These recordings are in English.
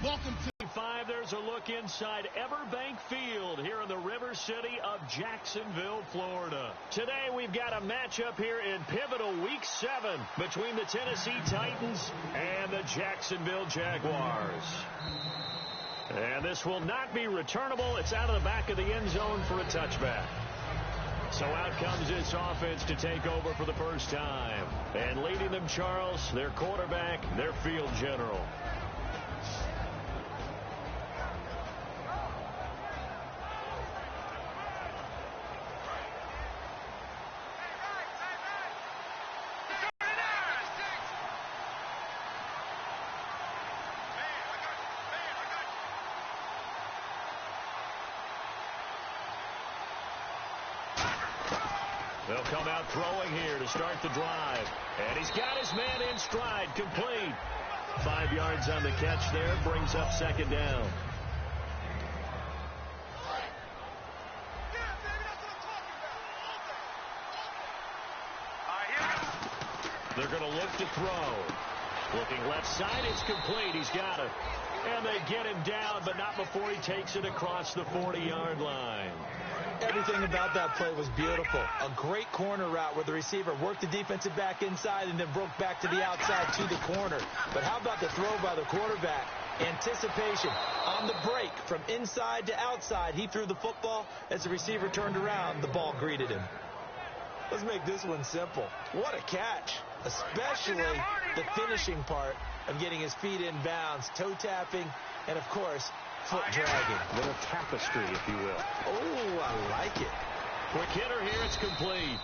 Welcome to 5. There's a look inside Everbank Field here in the River City of Jacksonville, Florida. Today we've got a matchup here in pivotal Week 7 between the Tennessee Titans and the Jacksonville Jaguars. And this will not be returnable. It's out of the back of the end zone for a touchback. So out comes this offense to take over for the first time. And leading them, Charles, their quarterback, their field general. They'll come out throwing here to start the drive. And he's got his man in stride, complete. 5 yards on the catch there, brings up second down. They're going to look to throw. Looking left side, it's complete. He's got it. And they get him down, but not before he takes it across the 40-yard line. Everything about that play was beautiful. A great corner route where the receiver worked the defensive back inside and then broke back to the outside to the corner. But how about the throw by the quarterback? Anticipation on the break from inside to outside. He threw the football. As the receiver turned around, the ball greeted him. Let's make this one simple. What a catch, especially the finishing part of getting his feet in bounds, toe tapping, and, of course, foot dragging. A little tapestry, if you will. Oh, I like it. Quick hitter here, it's complete.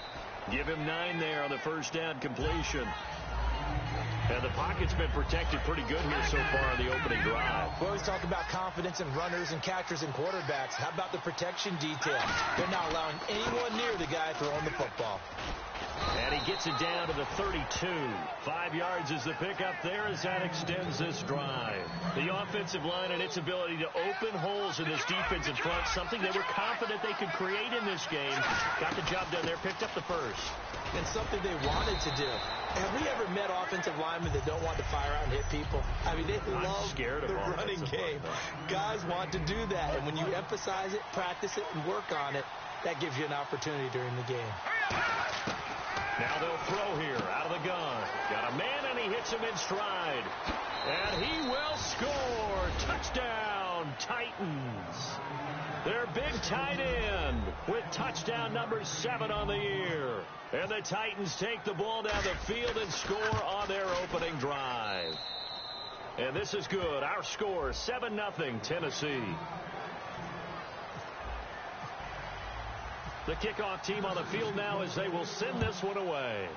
Give him 9 there on the first down completion. And the pocket's been protected pretty good here so far on the opening drive. We always talk about confidence in runners and catchers and quarterbacks. How about the protection detail? They're not allowing anyone near the guy throwing the football. And he gets it down to the 32. 5 yards is the pickup there as that extends this drive. The offensive line and its ability to open holes in this defensive front, something they were confident they could create in this game. Got the job done there, picked up the first. And something they wanted to do. Have we ever met offensive linemen that don't want to fire out and hit people? I mean, they love the running game. Guys want to do that. And when you emphasize it, practice it, and work on it, that gives you an opportunity during the game. Now they'll throw here out of the gun. Got a man, and he hits him in stride. And he will score. Touchdown, Titans. Their big tight end with touchdown number 7 on the year. And the Titans take the ball down the field and score on their opening drive. And this is good. Our score, 7-0 Tennessee. The kickoff team on the field now as they will send this one away.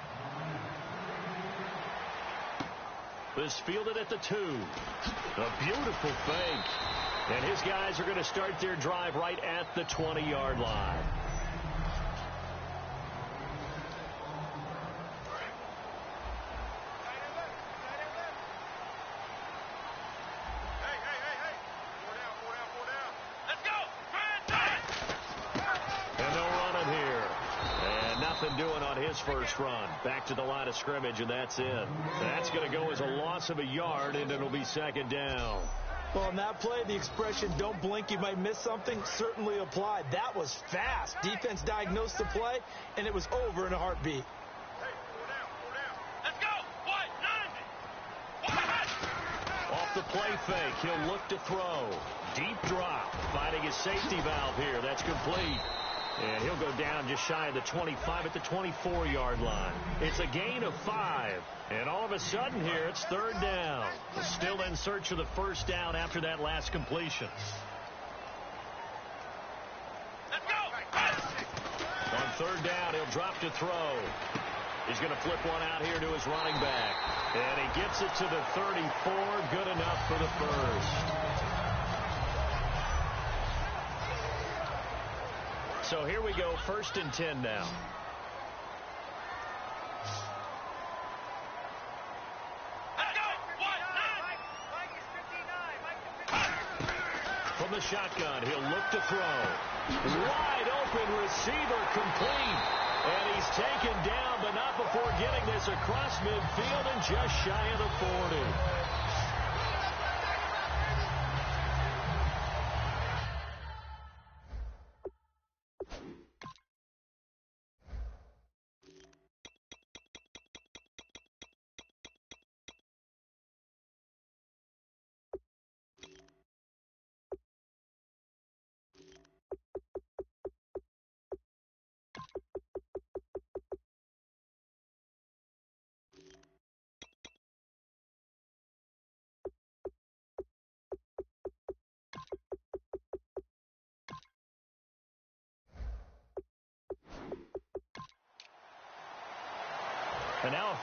This fielded at the 2. A beautiful fake. And his guys are going to start their drive right at the 20-yard line. Doing on his first run. Back to the line of scrimmage, and that's it. That's going to go as a loss of a yard, and it'll be second down. Well, on that play, the expression, don't blink, you might miss something, certainly applied. That was fast. Defense diagnosed the play, and it was over in a heartbeat. Let's go. Off the play fake, he'll look to throw. Deep drop, finding his safety valve here. That's complete. And he'll go down just shy of the 25 at the 24-yard line. It's a gain of 5. And all of a sudden here, it's third down. Still in search of the first down after that last completion. Let's go. On third down, he'll drop to throw. He's going to flip one out here to his running back. And he gets it to the 34. Good enough for the first. So here we go, 1st and 10 now. From the shotgun, he'll look to throw. Wide open receiver, complete. And he's taken down, but not before getting this across midfield and just shy of the 40.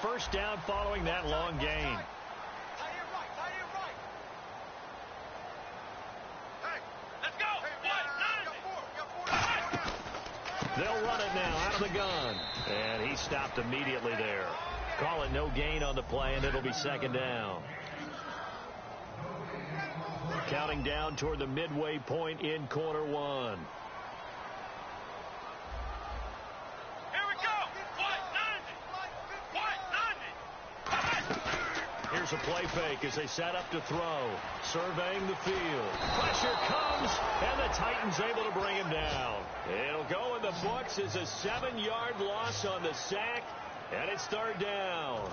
first down following that long gain. They'll run it now out of the gun. And he stopped immediately there. Call it no gain on the play, and it'll be second down. Counting down toward the midway point in quarter one. Here's a play fake as they set up to throw. Surveying the field. Pressure comes, and the Titans able to bring him down. It'll go in the books as a 7-yard loss on the sack, and it's third down.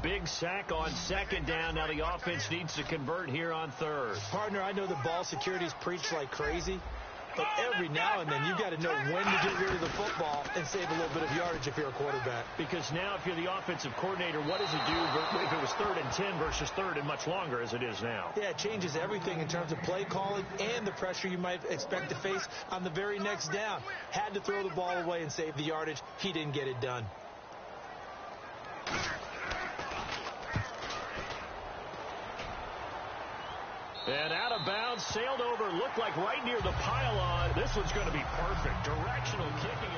Big sack on second down. Now the offense needs to convert here on third. Partner, I know the ball security's preached like crazy, but every now and then you've got to know when to get rid of the football and save a little bit of yardage if you're a quarterback. Because now if you're the offensive coordinator, what does it do if it was 3rd and 10 versus 3rd and much longer as it is now? Yeah, it changes everything in terms of play calling and the pressure you might expect to face on the very next down. Had to throw the ball away and save the yardage. He didn't get it done. And out of bounds, sailed over, looked like right near the pylon. This one's going to be perfect. Directional kicking.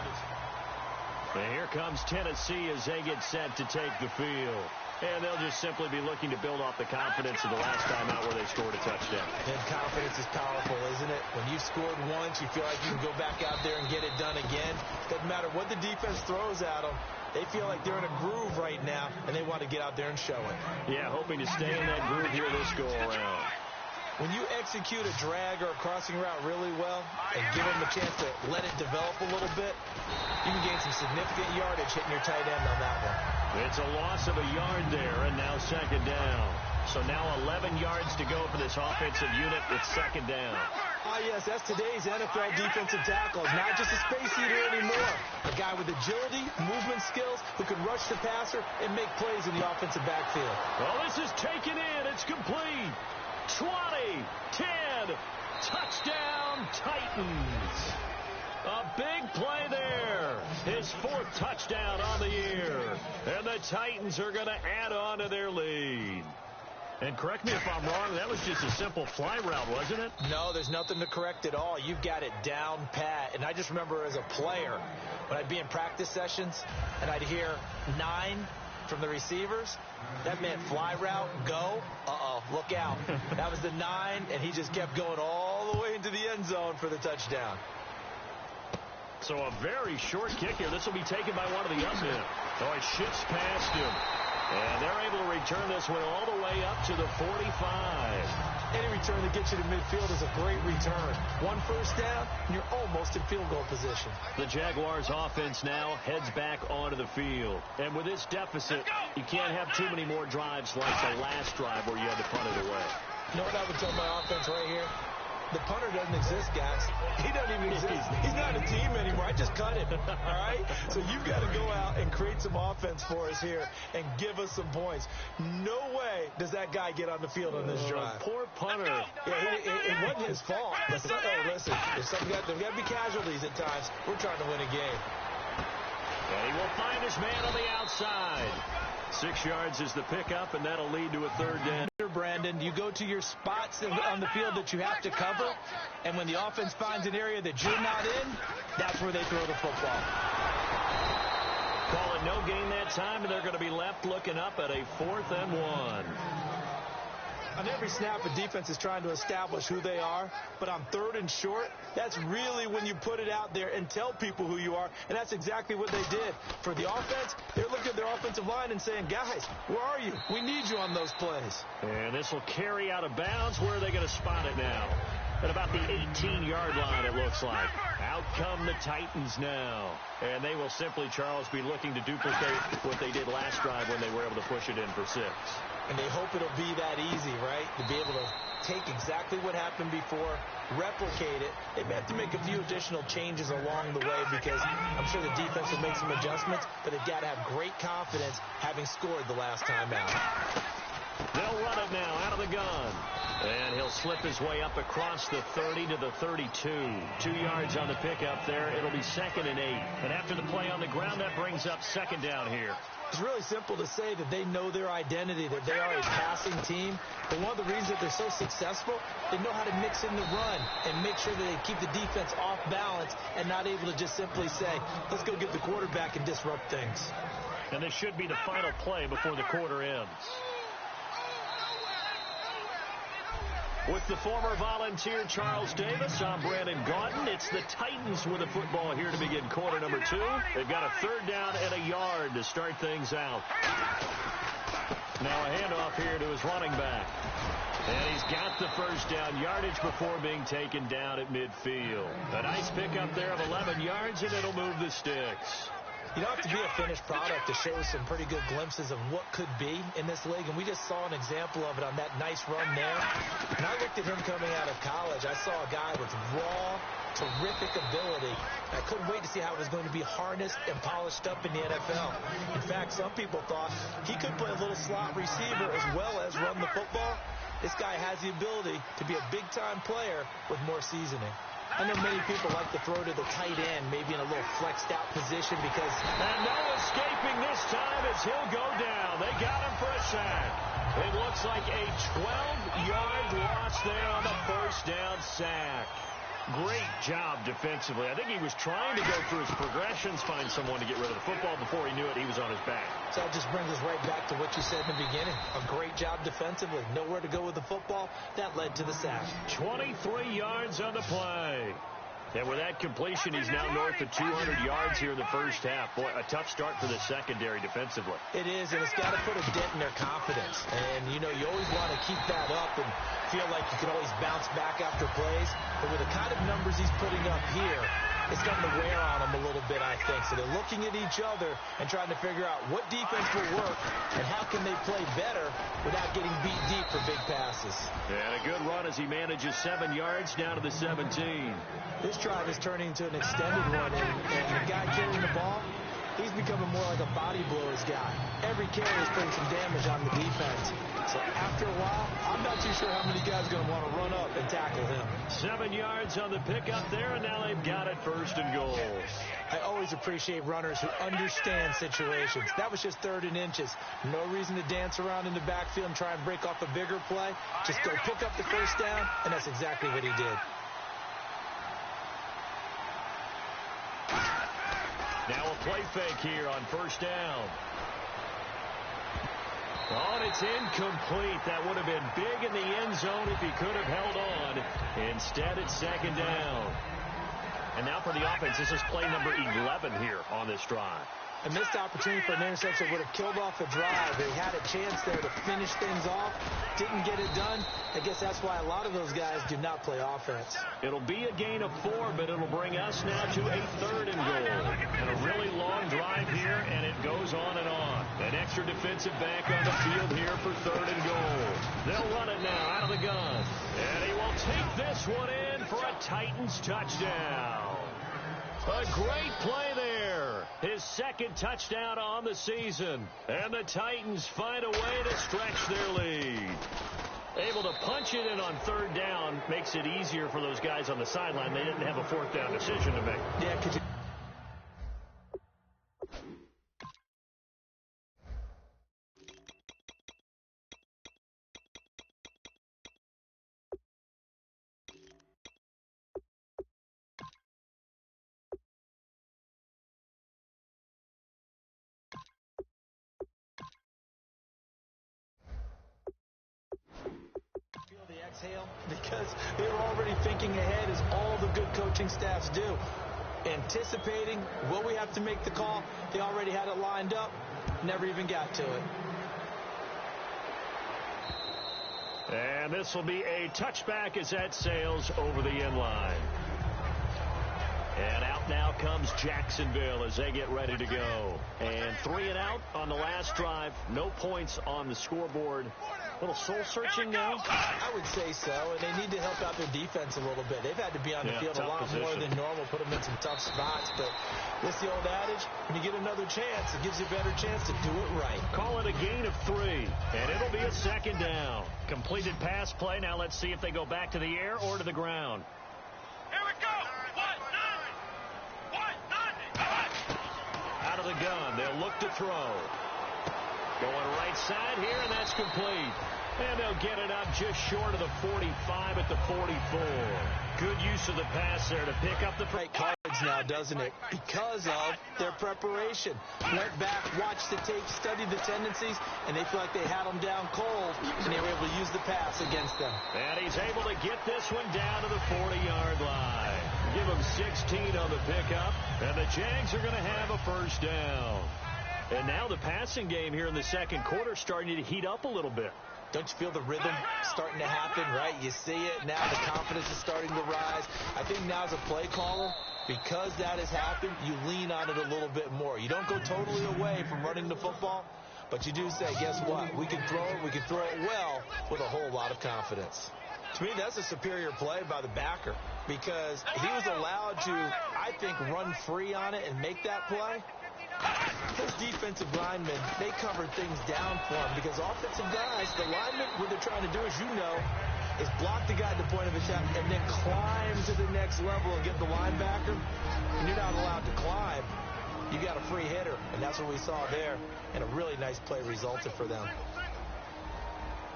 And here comes Tennessee as they get set to take the field. And they'll just simply be looking to build off the confidence of the last time out where they scored a touchdown. And confidence is powerful, isn't it? When you've scored once, you feel like you can go back out there and get it done again. Doesn't matter what the defense throws at them. They feel like they're in a groove right now, and they want to get out there and show it. Yeah, hoping to stay in that groove here this go-around. When you execute a drag or a crossing route really well and give them a chance to let it develop a little bit, you can gain some significant yardage hitting your tight end on that one. It's a loss of a yard there, and now second down. So now 11 yards to go for this offensive unit with second down. Ah, yes, that's today's NFL defensive tackle. Not just a space eater anymore. A guy with agility, movement skills, who can rush the passer and make plays in the offensive backfield. Well, this is taken in. It's complete. 20, 10, touchdown Titans. A big play there. His 4th touchdown on the year. And the Titans are going to add on to their lead. And correct me if I'm wrong, that was just a simple fly route, wasn't it? No, there's nothing to correct at all. You've got it down pat. And I just remember as a player, when I'd be in practice sessions and I'd hear 9 from the receivers, that meant fly route, go, look out. That was the 9, and he just kept going all the way into the end zone for the touchdown. So a very short kick here. This will be taken by one of the young men. So it shifts past him. And they're able to return this one all the way up to the 45. Any return that gets you to midfield is a great return. 1 first down, and you're almost in field goal position. The Jaguars offense now heads back onto the field. And with this deficit, you can't have too many more drives like the last drive where you had to punt it away. You know what I would tell my offense right here? The punter doesn't exist, guys. He doesn't even exist. He's not a team anymore. I just cut it, all right? So you've got to go out and create some offense for us here and give us some points. No way does that guy get on the field on this drive. Poor punter. Yeah, it wasn't his fault. But hey, listen, there's got to be casualties at times. We're trying to win a game. And he will find his man on the outside. 6 yards is the pickup, and that'll lead to a third down. Brandon, you go to your spots on the field that you have to cover, and when the offense finds an area that you're not in, that's where they throw the football. Call it no gain that time, and they're going to be left looking up at a 4th and 1. On every snap, a defense is trying to establish who they are, but on 3rd and short, that's really when you put it out there and tell people who you are, and that's exactly what they did. For the offense, they're looking at their offensive line and saying, guys, where are you? We need you on those plays. And this will carry out of bounds. Where are they going to spot it now? At about the 18-yard line, it looks like. Out come the Titans now. And they will simply, Charles, be looking to duplicate what they did last drive when they were able to push it in for 6. And they hope it'll be that easy, right? To be able to take exactly what happened before, replicate it. They may have to make a few additional changes along the way because I'm sure the defense will make some adjustments, but they've got to have great confidence having scored the last time out. They'll run it now out of the gun. And he'll slip his way up across the 30 to the 32. 2 yards on the pickup there. It'll be 2nd and 8. And after the play on the ground, that brings up second down here. It's really simple to say that they know their identity, that they are a passing team. But one of the reasons that they're so successful, they know how to mix in the run and make sure that they keep the defense off balance and not able to just simply say, let's go get the quarterback and disrupt things. And this should be the final play before the quarter ends. With the former Volunteer Charles Davis, I'm Brandon Gaudin. It's the Titans with the football here to begin quarter number 2. They've got a 3rd down and a yard to start things out. Now a handoff here to his running back. And he's got the 1st down yardage before being taken down at midfield. A nice pickup there of 11 yards, and it'll move the sticks. You don't have to be a finished product to show some pretty good glimpses of what could be in this league, and we just saw an example of it on that nice run there. When I looked at him coming out of college, I saw a guy with raw, terrific ability. I couldn't wait to see how it was going to be harnessed and polished up in the NFL. In fact, some people thought he could play a little slot receiver as well as run the football. This guy has the ability to be a big-time player with more seasoning. I know many people like to throw to the tight end, maybe in a little flexed-out position because... And no escaping this time as he'll go down. They got him for a sack. It looks like a 12-yard loss there on the 1st down sack. Great job defensively. I think he was trying to go through his progressions, find someone to get rid of the football. Before he knew it, he was on his back. So that just brings us right back to what you said in the beginning. A great job defensively. Nowhere to go with the football. That led to the sack. 23 yards on the play. And with that completion, he's now north of 200 yards here in the 1st half. Boy, a tough start for the secondary defensively. It is, and it's got to put a dent in their confidence. And, you know, you always want to keep that up and feel like you can always bounce back after plays. But with the kind of numbers he's putting up here, it's starting to wear on them a little bit, I think. So they're looking at each other and trying to figure out what defense will work and how can they play better without getting beat deep for big passes. And a good run as he manages 7 yards down to the 17. This drive is turning into an extended run, and the guy carrying the ball, he's becoming more like a body blows guy. Every carry is putting some damage on the defense. So after a while, I'm not too sure how many guys are going to want to run up and tackle him. 7 yards on the pickup there, and now they've got it 1st and goal. I always appreciate runners who understand situations. That was just 3rd and inches. No reason to dance around in the backfield and try and break off a bigger play. Just go pick up the 1st down, and that's exactly what he did. Now a play fake here on 1st down. Oh, and it's incomplete. That would have been big in the end zone if he could have held on. Instead, it's 2nd down. And now for the offense, this is play number 11 here on this drive. A missed opportunity for an interception would have killed off a drive. They had a chance there to finish things off. Didn't get it done. I guess that's why a lot of those guys do not play offense. It'll be a gain of 4, but it'll bring us now to a 3rd and goal. And a really long drive here, and it goes on and on. An extra defensive back on the field here for 3rd and goal. They'll run it now out of the gun. And he will take this one in for a Titans touchdown. A great play there. His 2nd touchdown on the season. And the Titans find a way to stretch their lead. Able to punch it in on 3rd down makes it easier for those guys on the sideline. They didn't have a 4th down decision to make. Yeah, because because they were already thinking ahead, as all the good coaching staffs do. Anticipating, will we have to make the call? They already had it lined up, never even got to it. And this will be a touchback as that sails over the end line. And out now comes Jacksonville as they get ready to go. And 3 and out on the last drive. No points on the scoreboard. A little soul-searching now? I would say so, and they need to help out their defense a little bit. They've had to be on the field a lot more than normal, put them in some tough spots. But what's the old adage? When you get another chance, it gives you a better chance to do it right. Call it a gain of 3, and it'll be a 2nd down. Completed pass play. Now let's see if they go back to the air or to the ground. Here we go. 1-9. 1-9. Out of the gun. They'll look to throw. Going right side here, and that's complete. And they'll get it up just short of the 45 at the 44. Good use of the pass there to pick up the right cards now, doesn't it? Because of their preparation. Went back, watched the tape, studied the tendencies, and they feel like they had them down cold, and they were able to use the pass against them. And he's able to get this one down to the 40-yard line. Give him 16 on the pickup, and the Jags are going to have a first down. And now the passing game here in the second quarter starting to heat up a little bit. Don't you feel the rhythm starting to happen, right? You see it now. The confidence is starting to rise. I think now as a play caller, because that has happened, you lean on it a little bit more. You don't go totally away from running the football, but you do say, guess what? We can throw it. We can throw it well with a whole lot of confidence. To me, that's a superior play by the backer because he was allowed to, I think, run free on it and make that play. Those defensive linemen, they covered things down for him because offensive guys, the linemen, what they're trying to do, as you know, is block the guy at the point of a shot and then climb to the next level and get the linebacker. And you're not allowed to climb. You got a free hitter, and that's what we saw there. And a really nice play resulted for them.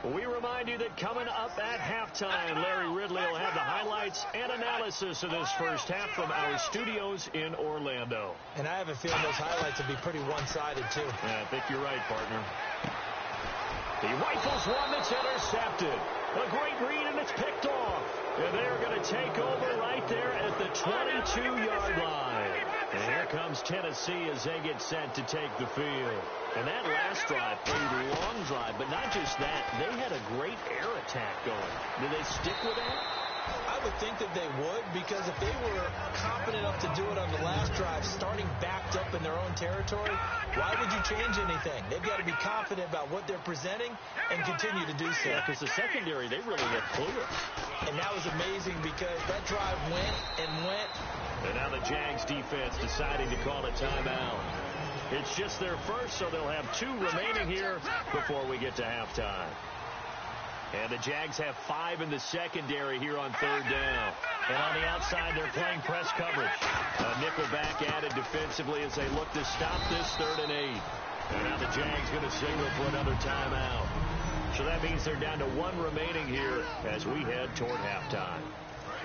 We remind you that coming up at halftime, Larry Ridley will have the highlights and analysis of this first half from our studios in Orlando. And I have a feeling those highlights will be pretty one-sided, too. Yeah, I think you're right, partner. He rifles one that's intercepted. A great read, and it's picked off. And they're going to take over right there at the 22-yard line. And here comes Tennessee as they get set to take the field. And that last drive, a long drive, but not just that. They had a great air attack going. Did they stick with that? I would think that they would, because if they were confident enough to do it on the last drive, starting backed up in their own territory, why would you change anything? They've got to be confident about what they're presenting and continue to do so. Yeah, because the secondary, they really looked clueless. And that was amazing because that drive went and went. And now the Jags defense deciding to call a timeout. It's just their first, so they'll have 2 remaining here before we get to halftime. And the Jags have 5 in the secondary here on third down. And on the outside, they're playing press coverage. A nickel back added defensively as they look to stop this 3rd and 8. And now the Jags going to signal for another timeout. So that means they're down to 1 remaining here as we head toward halftime.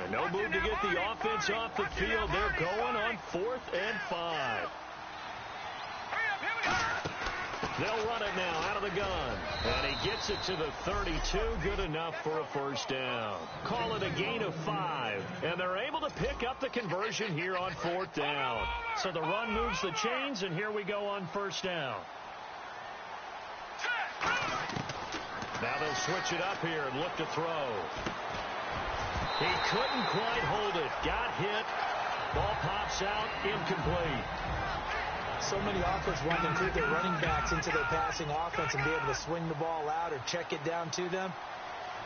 And no move to get the offense off the field. They're going on 4th and 5. They'll run it now out of the gun. And he gets it to the 32. Good enough for a first down. Call it a gain of 5. And they're able to pick up the conversion here on 4th down. So the run moves the chains, and here we go on first down. Now they'll switch it up here and look to throw. He couldn't quite hold it. Got hit. Ball pops out. Incomplete. So many offenses want to include their running backs into their passing offense and be able to swing the ball out or check it down to them.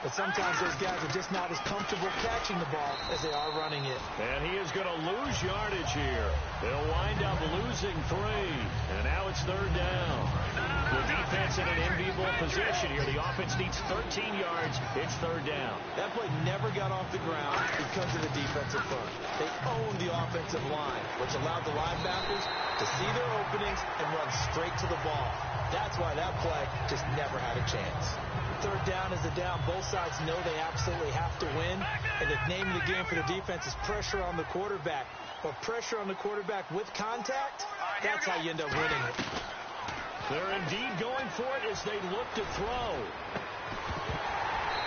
But sometimes those guys are just not as comfortable catching the ball as they are running it. And he is going to lose yardage here. They'll wind up losing 3. And now it's 3rd down. The defense in an enviable position here. The offense needs 13 yards. It's 3rd down. That play never got off the ground because of the defensive front. They owned the offensive line, which allowed the linebackers to see their openings and run straight to the ball. That's why that play just never had a chance. 3rd down is a down. Both sides know they absolutely have to win. And the name of the game for the defense is pressure on the quarterback. But pressure on the quarterback with contact, that's how you end up winning it. They're indeed going for it as they look to throw.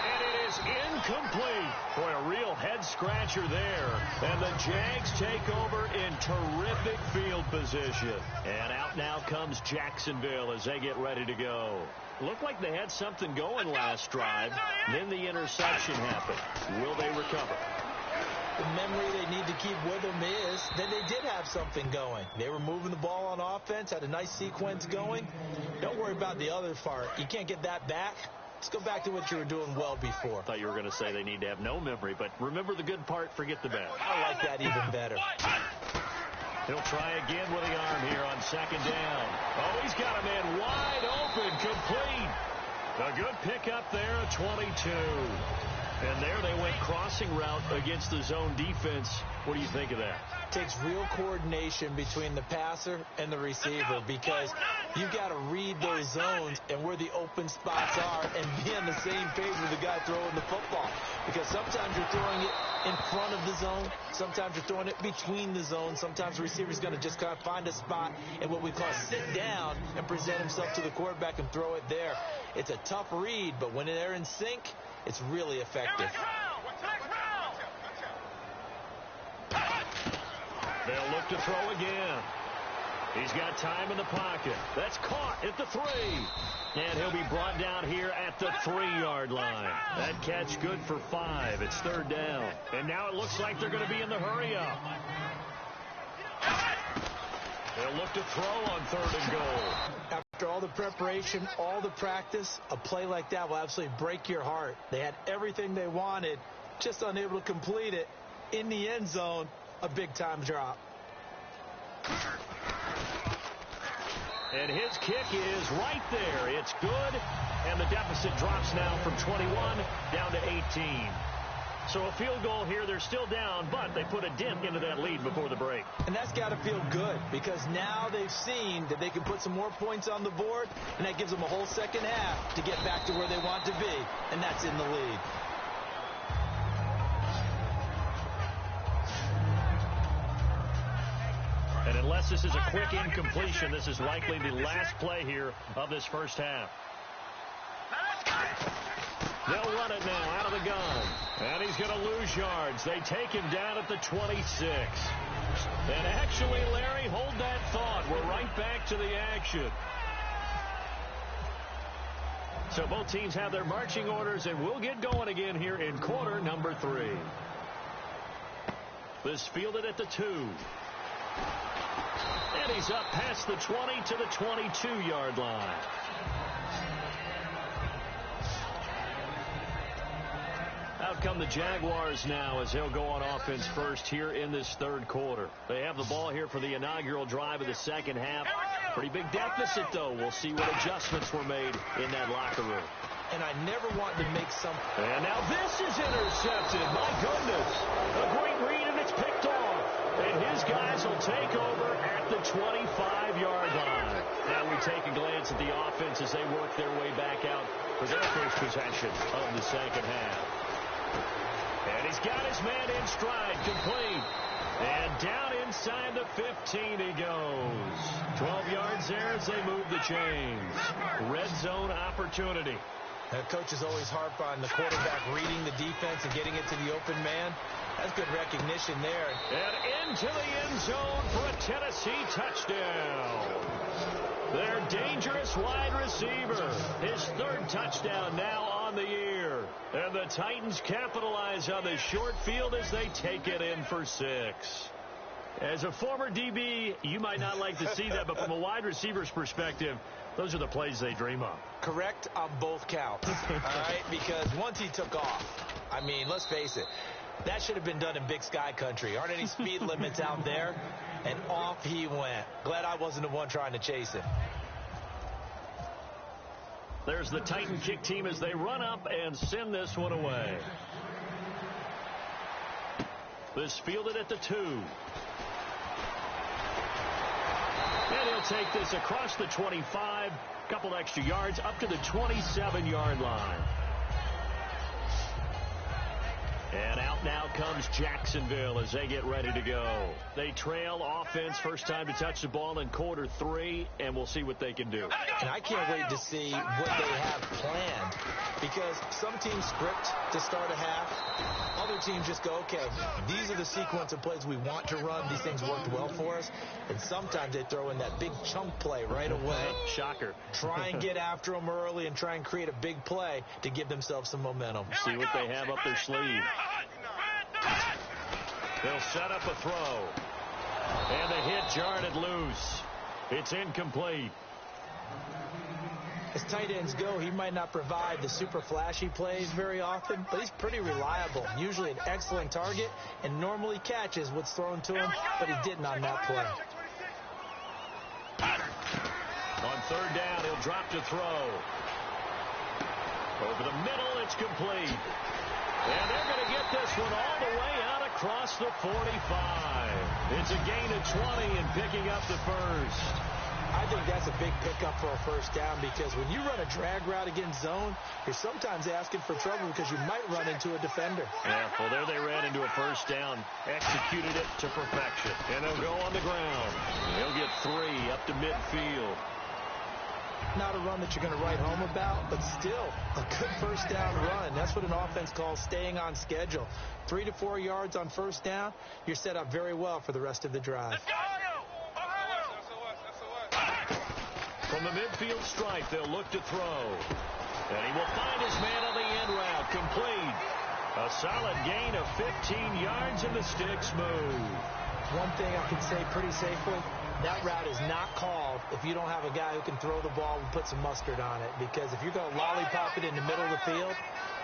And it is incomplete. Boy, a real head-scratcher there. And the Jags take over in terrific field position. And out now comes Jacksonville as they get ready to go. Looked like they had something going last drive. Then the interception happened. Will they recover? The memory they need to keep with them is that they did have something going. They were moving the ball on offense, had a nice sequence going. Don't worry about the other part. You can't get that back. Let's go back to what you were doing well before. I thought you were going to say they need to have no memory, but remember the good part, forget the bad. I like that even better. He'll try again with the arm here on 2nd down. Oh, he's got a man wide open, complete. A good pickup there at 22. And there they went crossing route against the zone defense. What do you think of that? Takes real coordination between the passer and the receiver, because you've got to read those zones and where the open spots are and be on the same page with the guy throwing the football. Because sometimes you're throwing it in front of the zone. Sometimes you're throwing it between the zones. Sometimes the receiver's going to just kind of find a spot and what we call sit down and present himself to the quarterback and throw it there. It's a tough read, but when they're in sync, it's really effective. They'll look to throw again. He's got time in the pocket. That's caught at the 3. And he'll be brought down here at the 3-yard line. That catch good for 5. It's 3rd down. And now it looks like they're going to be in the hurry-up. They'll look to throw on 3rd and goal. After all the preparation, all the practice, a play like that will absolutely break your heart. They had everything they wanted, just unable to complete it. In the end zone, a big-time drop. And his kick is right there. It's good, and the deficit drops now from 21 down to 18. So a field goal here. They're still down, but they put a dent into that lead before the break. And that's got to feel good, because now they've seen that they can put some more points on the board, and that gives them a whole second half to get back to where they want to be, and that's in the lead. And unless this is a quick incompletion, this is likely the last play here of this first half. They'll run it now out of the gun. And he's going to lose yards. They take him down at the 26. And actually, Larry, hold that thought. We're right back to the action. So both teams have their marching orders, and we'll get going again here in quarter number 3. This fielded at the 2. And he's up past the 20 to the 22-yard line. Out come the Jaguars now as they'll go on offense first here in this 3rd quarter. They have the ball here for the inaugural drive of the second half. Pretty big deficit, though. We'll see what adjustments were made in that locker room. And I never want to make some... And now this is intercepted. My goodness. A great read, and it's picked off. And his guys will take over at the 25-yard line. Now we take a glance at the offense as they work their way back out for their first possession of the second half. And he's got his man in stride, complete. And down inside the 15 he goes. 12 yards there as they move the chains. Red zone opportunity. Coach is always harp on the quarterback reading the defense and getting it to the open man. That's good recognition there. And into the end zone for a Tennessee touchdown. Their dangerous wide receiver. His 3rd touchdown now on the year. And the Titans capitalize on the short field as they take it in for 6. As a former DB, you might not like to see that, but from a wide receiver's perspective, those are the plays they dream of. Correct on both counts. All right, because once he took off, I mean, let's face it, that should have been done in Big Sky country. Aren't any speed limits out there? And off he went. Glad I wasn't the one trying to chase him. There's the Titan kick team as they run up and send this one away. This fielded at the 2. And he'll take this across the 25, couple extra yards up to the 27-yard line. And out now comes Jacksonville as they get ready to go. They trail offense, first time to touch the ball in quarter 3, and we'll see what they can do. And I can't wait to see what they have planned, because some teams script to start a half. Other teams just go, okay, these are the sequence of plays we want to run. These things worked well for us. And sometimes they throw in that big chunk play right away. Shocker. Try and get after them early and try and create a big play to give themselves some momentum. See what they have up their sleeve. They'll set up a throw. And the hit jarred it loose. It's incomplete. As tight ends go, he might not provide the super flashy plays very often, but he's pretty reliable. Usually an excellent target and normally catches what's thrown to him, but he didn't on that play. On 3rd down, he'll drop to throw. Over the middle, it's complete. And they're going to get this one all the way out across the 45. It's a gain of 20 and picking up the first. I think that's a big pickup for a first down because when you run a drag route against zone, you're sometimes asking for trouble because you might run into a defender. Yeah, well, there they ran into a first down, executed it to perfection, and they'll go on the ground. They'll get 3 up to midfield. Not a run that you're going to write home about, but still a good first down run. That's what an offense calls staying on schedule. 3 to 4 yards on first down, you're set up very well for the rest of the drive. From the midfield stripe, they'll look to throw. And he will find his man on the end route, complete. A solid gain of 15 yards, and the sticks move. One thing I can say pretty safely, that route is not called if you don't have a guy who can throw the ball and put some mustard on it. Because if you're going to lollipop it in the middle of the field,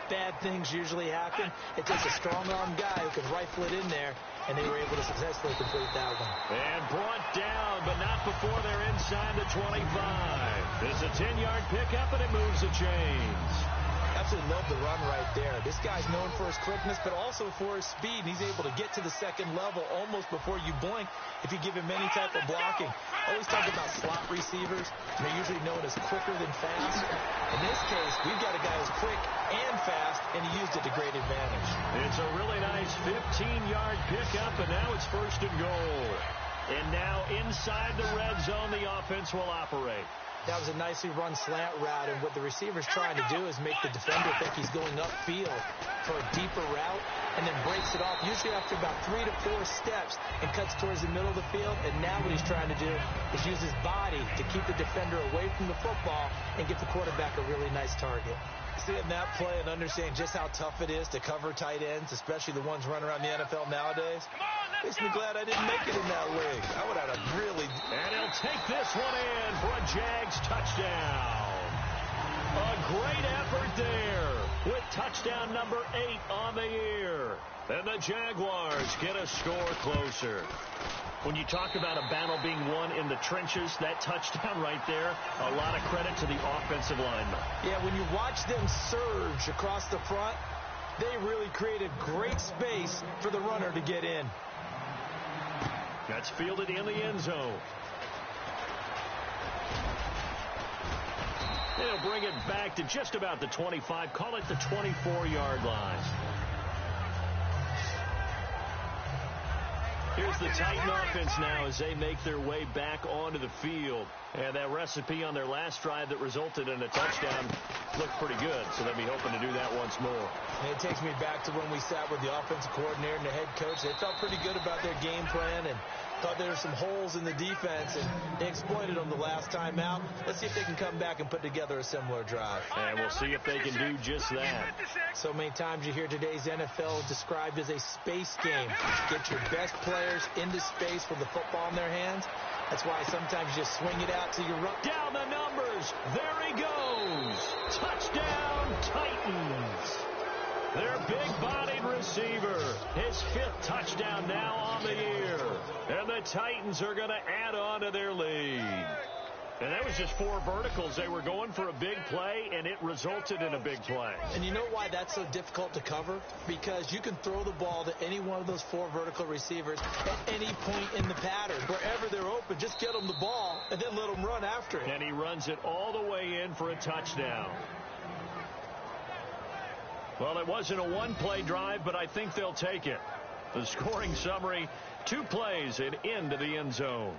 bad things usually happen. It takes a strong-arm guy who can rifle it in there, and they were able to successfully complete that one. And brought down, but not before they're inside the 25. It's a 10-yard pickup, and it moves the chains. Absolutely love the run right there. This guy's known for his quickness, but also for his speed. And he's able to get to the second level almost before you blink if you give him any type of blocking. Always talk about slot receivers. They're usually known as quicker than fast. In this case, we've got a guy who's quick and fast, and he used it to great advantage. It's a really nice 15-yard pickup, and now it's 1st and goal. And now inside the red zone, the offense will operate. That was a nicely run slant route, and what the receiver's trying to do is make the defender think he's going upfield for a deeper route, and then breaks it off, usually after about 3 to 4 steps, and cuts towards the middle of the field. And now what he's trying to do is use his body to keep the defender away from the football and give the quarterback a really nice target. Seeing that play and understanding just how tough it is to cover tight ends, especially the ones running around the NFL nowadays, makes me glad I didn't make it in that league. I would have had a really... And he'll take this one in for a Jags touchdown. A great effort there with touchdown number 8 on the year. And the Jaguars get a score closer. When you talk about a battle being won in the trenches, that touchdown right there, a lot of credit to the offensive lineman. Yeah, when you watch them surge across the front, they really created great space for the runner to get in. That's fielded in the end zone. They'll bring it back to just about the 25. Call it the 24-yard line. Here's the Titan offense now as they make their way back onto the field. And that recipe on their last drive that resulted in a touchdown looked pretty good, so they'll be hoping to do that once more. And it takes me back to when we sat with the offensive coordinator and the head coach. They felt pretty good about their game plan and thought there were some holes in the defense, and they exploited them the last time out. Let's see if they can come back and put together a similar drive. And we'll see if they can do just that. So many times you hear today's NFL described as a space game. Get your best players into space with the football in their hands. That's why sometimes you just swing it out till you run. Down the numbers. There he goes. Touchdown, Titans. Their big-bodied receiver. His 5th touchdown now on the year. And the Titans are going to add on to their lead. And that was just 4 verticals. They were going for a big play, and it resulted in a big play. And you know why that's so difficult to cover? Because you can throw the ball to any one of those 4 vertical receivers at any point in the pattern. Wherever they're open, just get them the ball and then let them run after it. And he runs it all the way in for a touchdown. Well, it wasn't a one-play drive, but I think they'll take it. The scoring summary, 2 plays and into the end zone.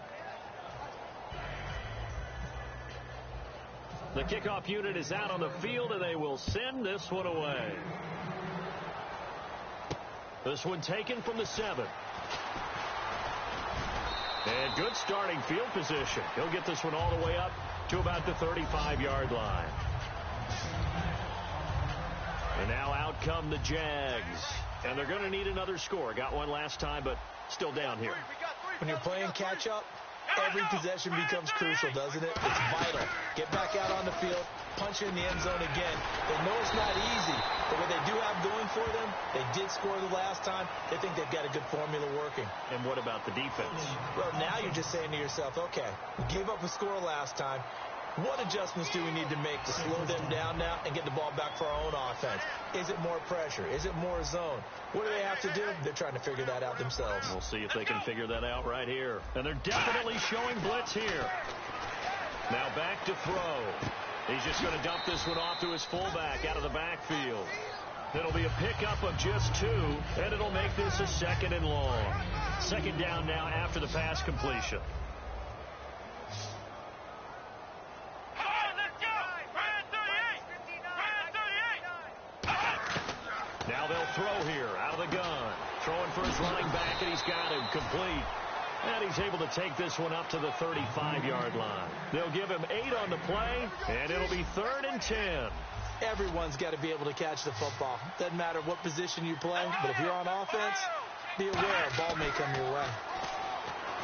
The kickoff unit is out on the field, and they will send this one away. This one taken from the 7. And good starting field position. He'll get this one all the way up to about the 35-yard line. And now out come the Jags. And they're going to need another score. Got one last time, but still down here. When you're playing catch-up, every possession becomes crucial, doesn't it? It's vital. Get back out on the field, punch in the end zone again. They know it's not easy, but what they do have going for them, they did score the last time. They think they've got a good formula working. And what about the defense? Well, now you're just saying to yourself, okay, we gave up a score last time. What adjustments do we need to make to slow them down now and get the ball back for our own offense? Is it more pressure? Is it more zone? What do they have to do? They're trying to figure that out themselves. We'll see if they can figure that out right here. And they're definitely showing blitz here. Now back to throw. He's just going to dump this one off to his fullback out of the backfield. It'll be a pickup of just 2, and it'll make this a 2nd and long. 2nd down now after the pass completion. Now they'll throw here out of the gun. Throwing for his running back, and he's got him complete. And he's able to take this one up to the 35-yard line. They'll give him 8 on the play, and it'll be 3rd and 10. Everyone's got to be able to catch the football. Doesn't matter what position you play, but if you're on offense, be aware a ball may come your way.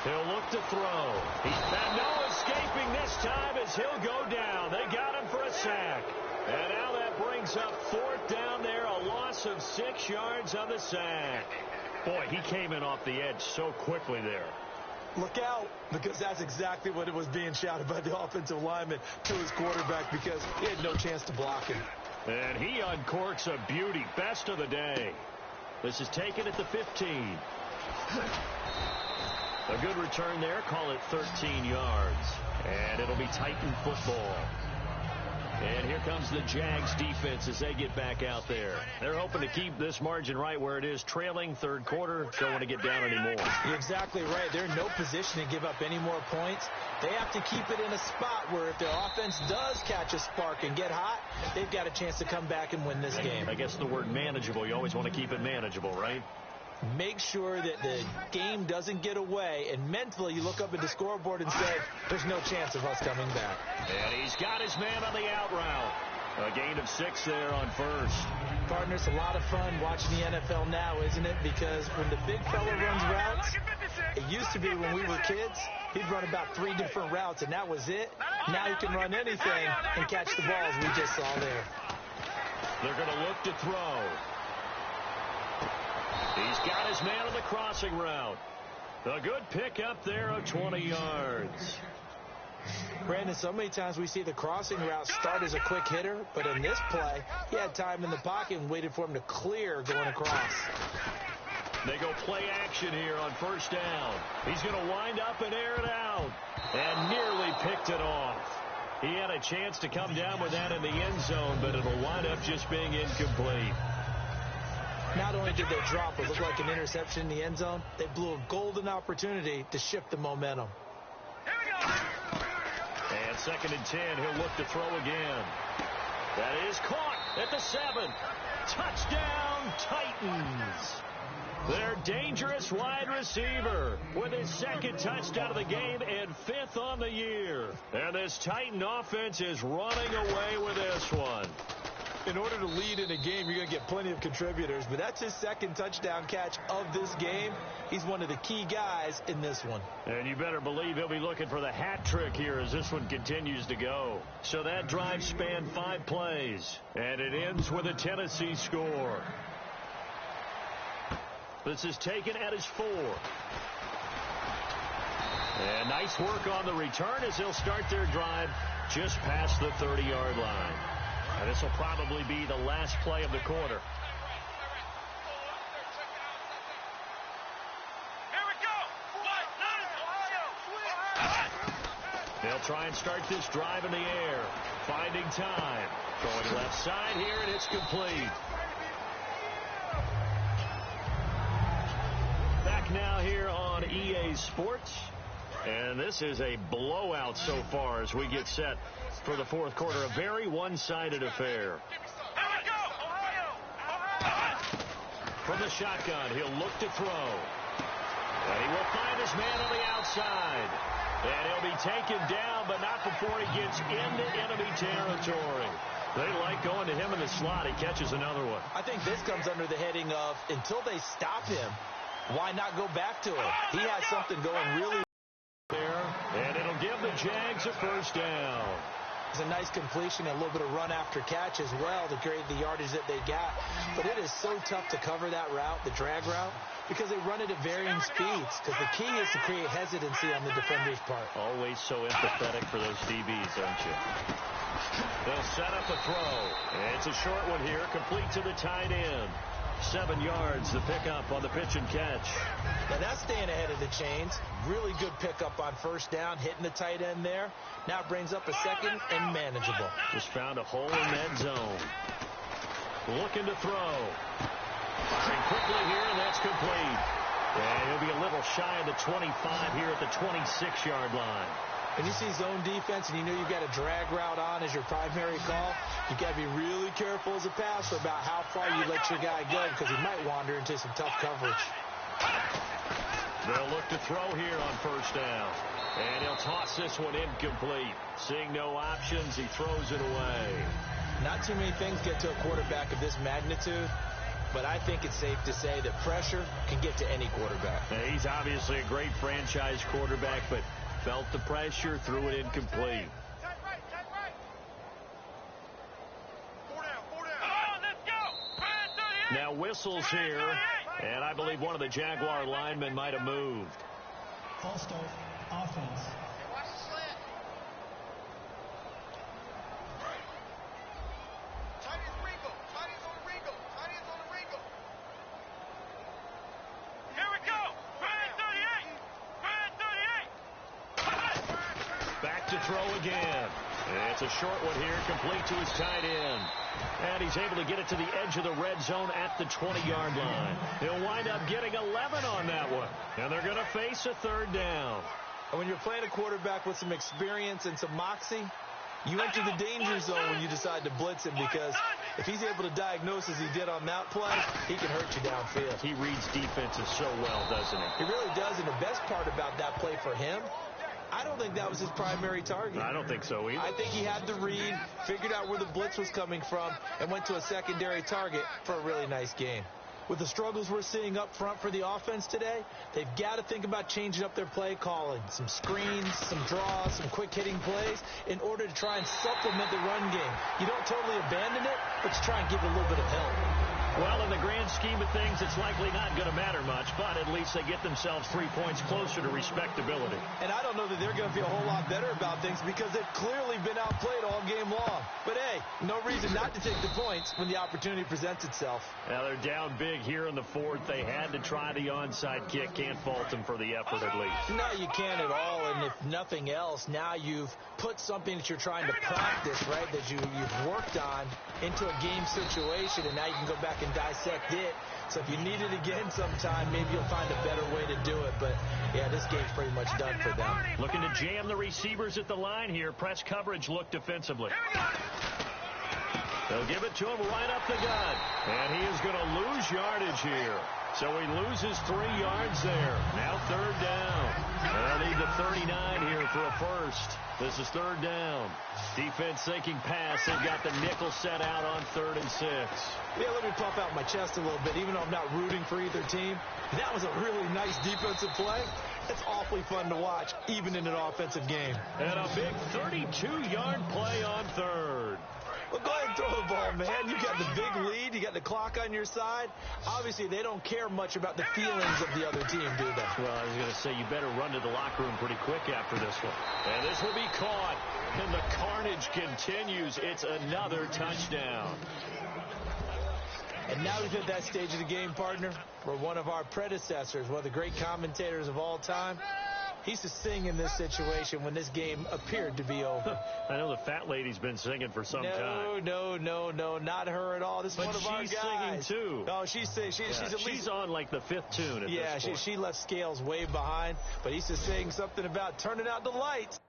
He'll look to throw. He's found no escaping this time as he'll go down. They got him for a sack. And now that brings up 4th down there, a loss of 6 yards on the sack. Boy, he came in off the edge so quickly there. Look out, because that's exactly what it was being shouted by the offensive lineman to his quarterback because he had no chance to block him. And he uncorks a beauty, best of the day. This is taken at the 15. A good return there, call it 13 yards. And it'll be Titan football. And here comes the Jags defense as they get back out there. They're hoping to keep this margin right where it is, trailing 3rd quarter. Don't want to get down anymore. You're exactly right. They're in no position to give up any more points. They have to keep it in a spot where if their offense does catch a spark and get hot, they've got a chance to come back and win this game. I guess the word manageable, you always want to keep it manageable, right? Make sure that the game doesn't get away, and mentally you look up at the scoreboard and say, there's no chance of us coming back. And he's got his man on the out route. A gain of 6 there on 1st. Partner, it's a lot of fun watching the NFL now, isn't it? Because when the big fella runs routes, it used to be when we were kids, he'd run about 3 different routes, and that was it. Now he can run anything and catch the balls we just saw there. They're going to look to throw. He's got his man on the crossing route. A good pickup there of 20 yards. Brandon, so many times we see the crossing route start as a quick hitter, but in this play, he had time in the pocket and waited for him to clear going across. They go play action here on 1st down. He's going to wind up and air it out. And nearly picked it off. He had a chance to come down with that in the end zone, but it'll wind up just being incomplete. Not only did they drop what looked like an interception in the end zone, they blew a golden opportunity to shift the momentum. And 2nd and 10, he'll look to throw again. That is caught at the 7. Touchdown, Titans. Their dangerous wide receiver with his 2nd touchdown of the game and 5th on the year. And this Titan offense is running away with this one. In order to lead in a game, you're going to get plenty of contributors, but that's his 2nd touchdown catch of this game. He's one of the key guys in this one. And you better believe he'll be looking for the hat trick here as this one continues to go. So that drive spanned 5 plays, and it ends with a Tennessee score. This is taken at his 4. And nice work on the return as they'll start their drive just past the 30-yard line. And this will probably be the last play of the quarter. Here we go. They'll try and start this drive in the air. Finding time. Going left side here, and it's complete. Back now here on EA Sports. And this is a blowout so far as we get set for the 4th quarter. A very one-sided affair. From the shotgun, he'll look to throw. And he will find his man on the outside. And he'll be taken down, but not before he gets into enemy territory. They like going to him in the slot. He catches another one. I think this comes under the heading of, until they stop him, why not go back to him? He has something going really there, and it'll give the Jags a 1st down. It's a nice completion and a little bit of run after catch as well to create the yardage that they got. But it is so tough to cover that route, the drag route, because they run it at varying speeds. Because the key is to create hesitancy on the defender's part. Always so empathetic for those DBs, aren't you? They'll set up a throw. It's a short one here, complete to the tight end. 7 yards, the pickup on the pitch and catch. Now that's staying ahead of the chains. Really good pickup on first down, hitting the tight end there. Now it brings up a second and manageable. Just found a hole in that zone. Looking to throw. Firing quickly here, and that's complete. And he'll be a little shy of the 25 here at the 26-yard line. When you see zone defense and you know you've got a drag route on as your primary call, you've got to be really careful as a passer about how far you let your guy go because he might wander into some tough coverage. They'll look to throw here on first down. And he'll toss this one incomplete. Seeing no options, he throws it away. Not too many things get to a quarterback of this magnitude, but I think it's safe to say that pressure can get to any quarterback. Now, he's obviously a great franchise quarterback, but felt the pressure, threw it incomplete. Now whistles here, and I believe one of the Jaguar linemen might have moved. False start, offense. Back to throw again. It's a short one here, complete to his tight end. And he's able to get it to the edge of the red zone at the 20-yard line. He'll wind up getting 11 on that one. And they're going to face a third down. And when you're playing a quarterback with some experience and some moxie, you enter the danger zone when you decide to blitz him because if he's able to diagnose as he did on that play, he can hurt you downfield. He reads defenses so well, doesn't he? He really does, and the best part about that play for him, I don't think that was his primary target. I don't think so either. I think he had the read, figured out where the blitz was coming from, and went to a secondary target for a really nice game. With the struggles we're seeing up front for the offense today, they've got to think about changing up their play calling. Some screens, some draws, some quick-hitting plays in order to try and supplement the run game. You don't totally abandon it, but you try and give it a little bit of help. Well, in the grand scheme of things, it's likely not going to matter much, but at least they get themselves 3 points closer to respectability. And I don't know that they're going to feel a whole lot better about things because they've clearly been outplayed all game long. But, hey, no reason not to take the points when the opportunity presents itself. Now, they're down big here in the fourth. They had to try the onside kick. Can't fault them for the effort, at least. No, you can't at all. And if nothing else, now you've put something that you're trying to practice, right, that you've worked on into a game situation, and now you can go back and dissect it. So if you need it again sometime, maybe you'll find a better way to do it. But, yeah, this game's pretty much done for them. Looking to jam the receivers at the line here. Press coverage look defensively. They'll give it to him right up the gut. And he is going to lose yardage here. So he loses 3 yards there. Now third down. They'll need the 39 here for a first. This is third down. Defense thinking pass. They've got the nickel set out on 3rd and 6. Yeah, let me puff out my chest a little bit, even though I'm not rooting for either team. That was a really nice defensive play. It's awfully fun to watch, even in an offensive game. And a big 32-yard play on 3rd. Well, go ahead and throw the ball, man. You got the big lead. You got the clock on your side. Obviously, they don't care much about the feelings of the other team, do they? Well, I was going to say, you better run to the locker room pretty quick after this one. And this will be caught. And the carnage continues. It's another touchdown. And now we've hit that stage of the game, partner, where one of our predecessors, one of the great commentators of all time, he used to sing in this situation when this game appeared to be over. I know the fat lady's been singing for some time. No, not her at all. This is one of our guys. She's singing too. Oh, she's at least... She's on like the 5th tune at this point. She left Scales way behind, but he used to sing something about turning out the lights.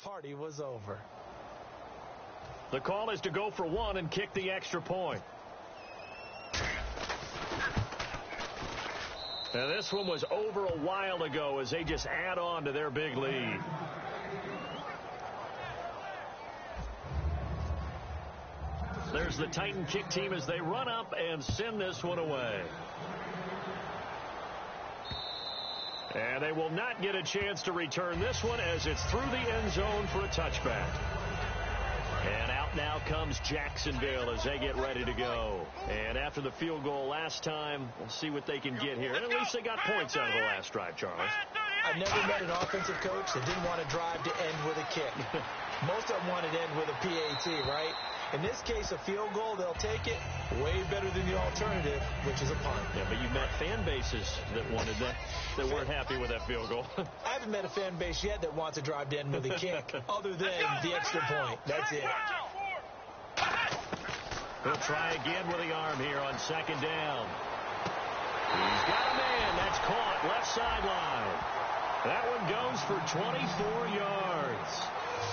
party was over. The call is to go for one and kick the extra point. And this one was over a while ago as they just add on to their big lead. There's the Titan kick team as they run up and send this one away. And they will not get a chance to return this one as it's through the end zone for a touchback. And out now comes Jacksonville as they get ready to go. And after the field goal last time, we'll see what they can get here. And at least they got points out of the last drive, Charles. I never met an offensive coach that didn't want to drive to end with a kick. Most of them wanted to end with a PAT, right? In this case, a field goal, they'll take it. Way better than the alternative, which is a punt. Yeah, but you met fan bases that wanted that, that weren't happy with that field goal. I haven't met a fan base yet that wants to drive to end with a kick, other than the extra point. That's it. He'll try again with the arm here on second down. He's got a man. That's caught left sideline. That one goes for 24 yards.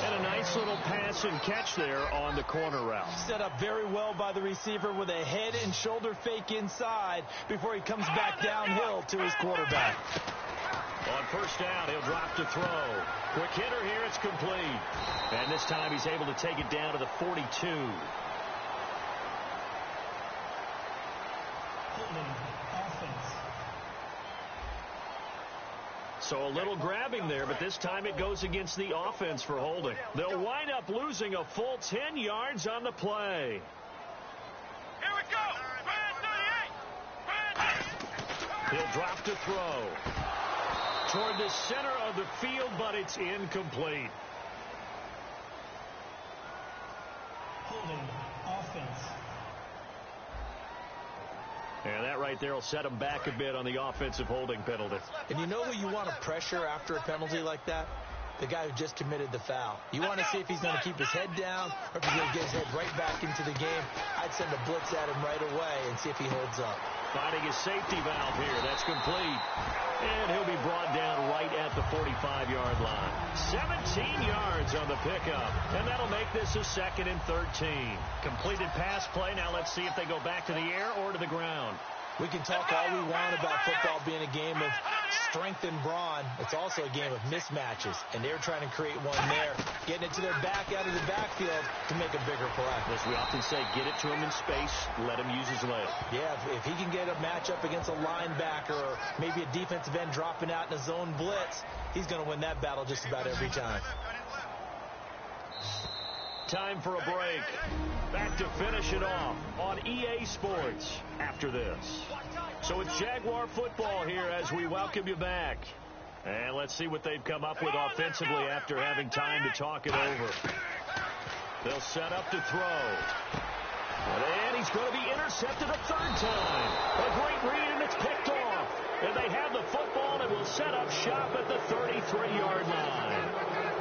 And a nice little pass and catch there on the corner route. Set up very well by the receiver with a head and shoulder fake inside before he comes back downhill to his quarterback. On first down, he'll drop to throw. Quick hitter here, it's complete. And this time he's able to take it down to the 42. So a little grabbing there, but this time it goes against the offense for holding. They'll wind up losing a full 10 yards on the play. Here we go. He'll drop to throw. Toward the center of the field, but it's incomplete. Holding offense. And that right there will set him back a bit on the offensive holding penalty. And you know who you want to pressure after a penalty like that? The guy who just committed the foul. You want to see if he's going to keep his head down or if he's going to get his head right back into the game. I'd send a blitz at him right away and see if he holds up. Finding his safety valve here. That's complete. And he'll be brought down right at the 45-yard line. 17 yards on the pickup. And that'll make this a 2nd and 13. Completed pass play. Now let's see if they go back to the air or to the ground. We can talk all we want about football being a game of strength and brawn. It's also a game of mismatches, and they're trying to create one there, getting it to their back out of the backfield to make a bigger play. As we often say, get it to him in space, let him use his leg. Yeah, if he can get a matchup against a linebacker or maybe a defensive end dropping out in a zone blitz, he's going to win that battle just about every time. Time for a break. Back to finish it off on EA Sports after this. So it's Jaguar football here as we welcome you back. And let's see what they've come up with offensively after having time to talk it over. They'll set up to throw. And he's going to be intercepted a third time. A great read, and it's picked off. And they have the football and will set up shop at the 33-yard line.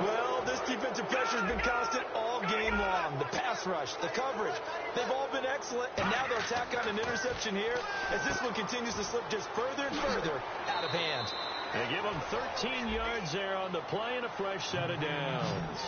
Well, this defensive pressure has been constant all game long. The pass rush, the coverage, they've all been excellent, and now they'll tack on an interception here as this one continues to slip just further and further out of hand. They give him 13 yards there on the play and a fresh set of downs.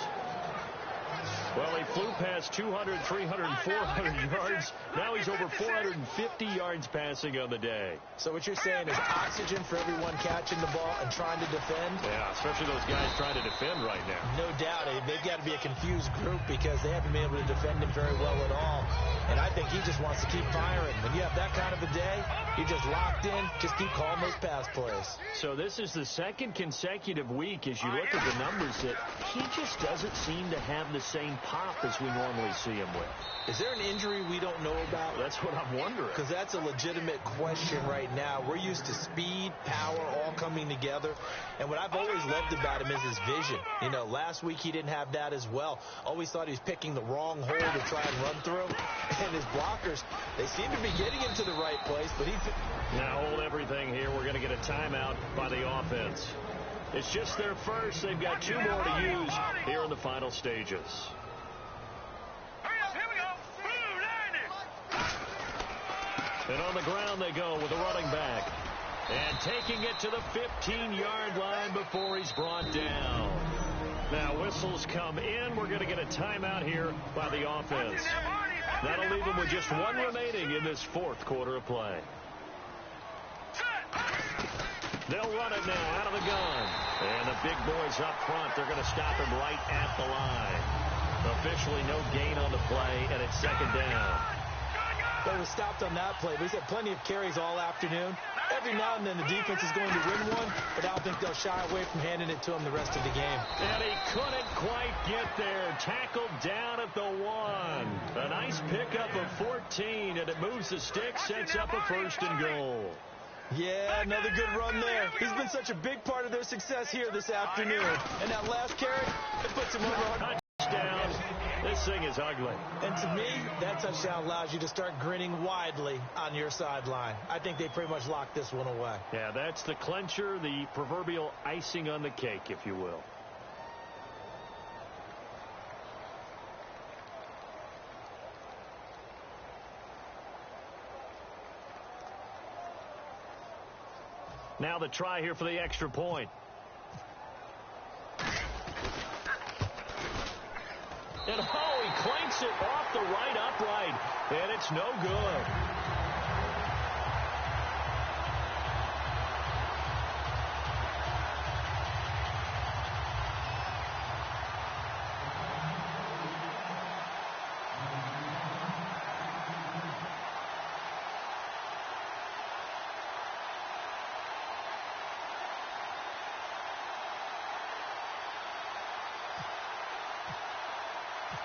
Well, he flew past 200, 300, 400 yards. Now he's over 450 yards passing on the day. So what you're saying is oxygen for everyone catching the ball and trying to defend? Yeah, especially those guys trying to defend right now. No doubt. They've got to be a confused group because they haven't been able to defend him very well at all. And I think he just wants to keep firing. When you have that kind of a day, you're just locked in. Just keep calling those pass plays. So this is the second consecutive week as you look at the numbers that he just doesn't seem to have the same pop as we normally see him with. Is there an injury we don't know about? That's what I'm wondering. Because that's a legitimate question right now. We're used to speed, power, all coming together. And what I've always loved about him is his vision. You know, last week he didn't have that as well. Always thought he was picking the wrong hole to try and run through. And his blockers, they seem to be getting him to the right place. But now hold everything here. We're going to get a timeout by the offense. It's just their first. They've got 2 more to use here in the final stages. And on the ground they go with a running back. And taking it to the 15-yard line before he's brought down. Now whistles come in. We're going to get a timeout here by the offense. That'll leave them with just one remaining in this fourth quarter of play. They'll run it now out of the gun. And the big boys up front, they're going to stop him right at the line. Officially no gain on the play, and it's second down. They were stopped on that play, but he's had plenty of carries all afternoon. Every now and then the defense is going to win one, but I don't think they'll shy away from handing it to him the rest of the game. And he couldn't quite get there. Tackled down at the 1. A nice pickup of 14, and it moves the stick, sets up a first and goal. Yeah, another good run there. He's been such a big part of their success here this afternoon. And that last carry, it puts him over 100. Touchdown. This thing is ugly. And to me, that touchdown allows you to start grinning widely on your sideline. I think they pretty much locked this one away. Yeah, that's the clincher, the proverbial icing on the cake, if you will. Now the try here for the extra point. And oh, he clanks it off the right upright, and it's no good.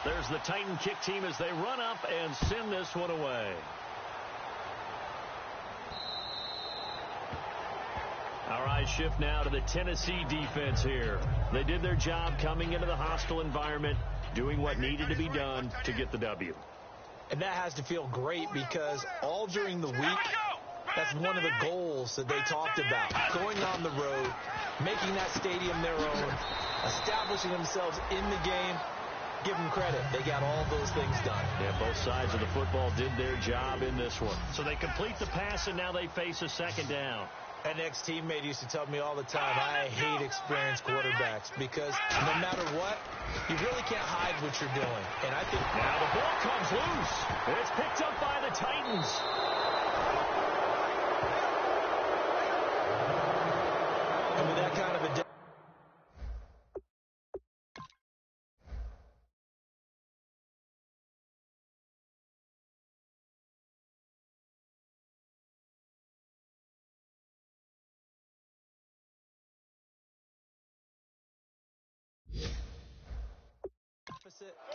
There's the Titan kick team as they run up and send this one away. All right, shift now to the Tennessee defense here. They did their job coming into the hostile environment, doing what needed to be done to get the W. And that has to feel great because all during the week, that's one of the goals that they talked about. Going on the road, making that stadium their own, establishing themselves in the game. Give them credit. They got all those things done. Yeah, both sides of the football did their job in this one. So they complete the pass, and now they face a second down. An ex-teammate used to tell me all the time, I hate experienced quarterbacks because no matter what, you really can't hide what you're doing. And I think now the ball comes loose. It's picked up by the Titans. And with that kind of a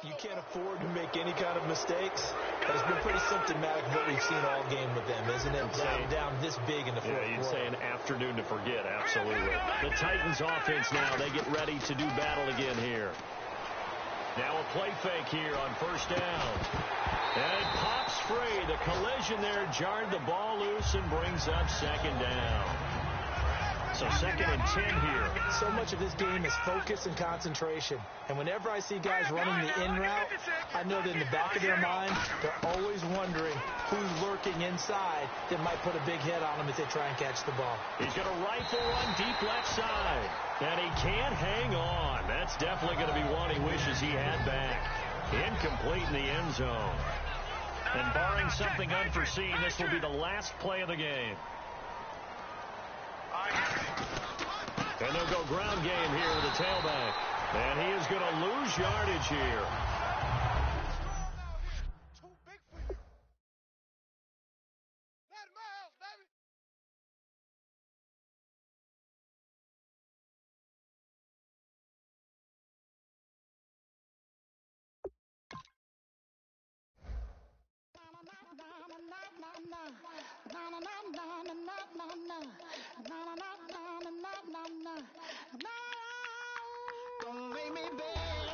you can't afford to make any kind of mistakes. But it's been pretty symptomatic of what we've seen all game with them, isn't it? Down this big in the fourth quarter. Yeah, you'd say an afternoon to forget, absolutely. The Titans offense now, they get ready to do battle again here. Now a play fake here on first down. And it pops free. The collision there jarred the ball loose and brings up second down. So second and 10 here. So much of this game is focus and concentration. And whenever I see guys running the in route, I know that in the back of their mind, they're always wondering who's lurking inside that might put a big hit on them if they try and catch the ball. He's going to rifle one deep left side. And he can't hang on. That's definitely going to be one he wishes he had back. Incomplete in the end zone. And barring something unforeseen, this will be the last play of the game. And they'll go ground game here with the tailback. And he is going to lose yardage here. Too big for you. Let him out, baby. Don't make me beg.